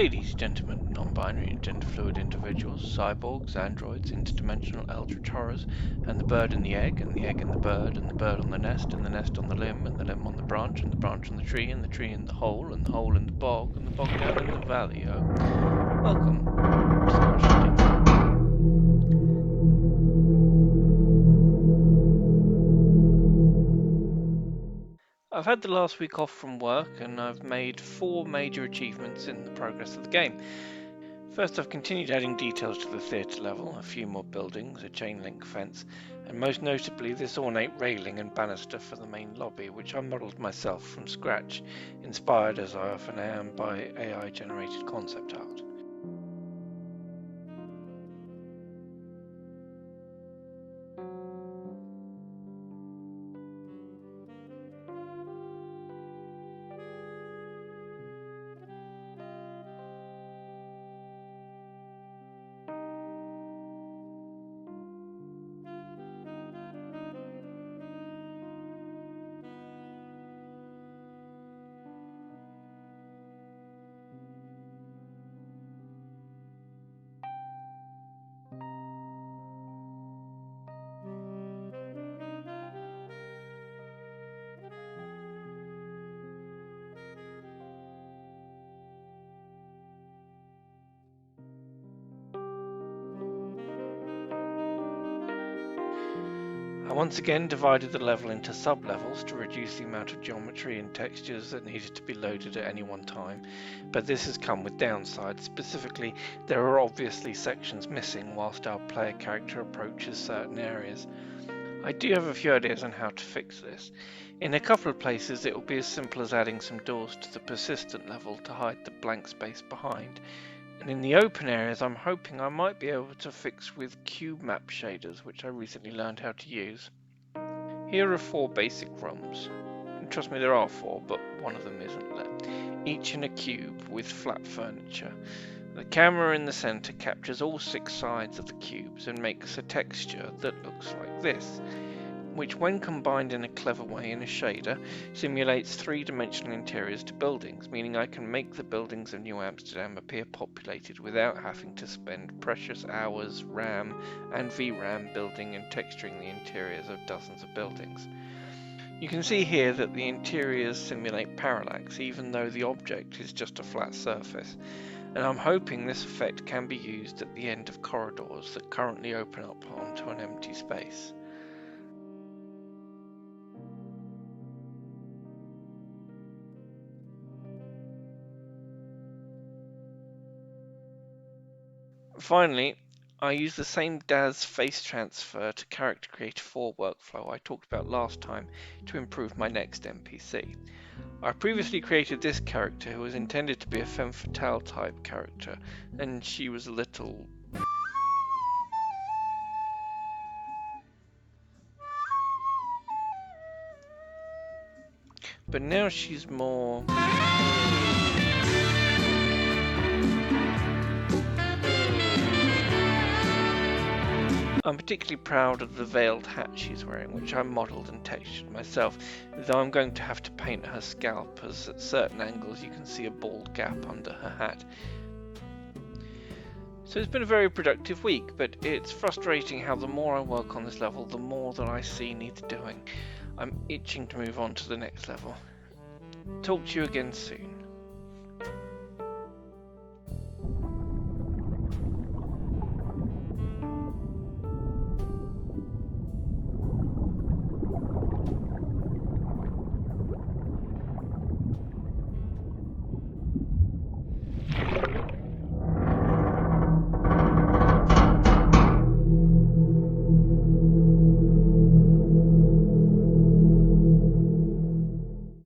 ladies, gentlemen, non-binary and gender-fluid individuals, cyborgs, androids, interdimensional eldritch horrors, and the bird and the egg and the bird, and the bird on the nest, and the nest on the limb, and the limb on the branch, and the branch on the tree, and the tree in the hole, and the hole in the bog, and the bog down in the valley. Welcome to Scotch City. I've had the last week off from work and I've made 4 major achievements in the progress of the game. First, I've continued adding details to the theatre level, a few more buildings, a chain link fence, and most notably this ornate railing and banister for the main lobby, which I modelled myself from scratch, inspired as I often am by AI generated concept art. I once again divided the level into sub-levels to reduce the amount of geometry and textures that needed to be loaded at any one time, but this has come with downsides. Specifically, there are obviously sections missing whilst our player character approaches certain areas. I do have a few ideas on how to fix this. In a couple of places it will be as simple as adding some doors to the persistent level to hide the blank space behind. And in the open areas, I'm hoping I might be able to fix with Cubemap shaders, which I recently learned how to use. Here are 4 basic rooms. And trust me, there are 4, but one of them isn't lit. Each in a cube with flat furniture. The camera in the center captures all 6 sides of the cubes and makes a texture that looks like this, which when combined in a clever way in a shader, simulates 3-dimensional interiors to buildings, meaning I can make the buildings of New Amsterdam appear populated without having to spend precious hours RAM and VRAM building and texturing the interiors of dozens of buildings. You can see here that the interiors simulate parallax even though the object is just a flat surface, and I'm hoping this effect can be used at the end of corridors that currently open up onto an empty space. Finally, I use the same DAS face transfer to Character Creator 4 workflow I talked about last time to improve my next NPC. I previously created this character who was intended to be a femme fatale type character, and she was a little... But now she's more... I'm particularly proud of the veiled hat she's wearing, which I modelled and textured myself, though I'm going to have to paint her scalp, as at certain angles you can see a bald gap under her hat. So it's been a very productive week, but it's frustrating how the more I work on this level, the more that I see needs doing. I'm itching to move on to the next level. Talk to you again soon.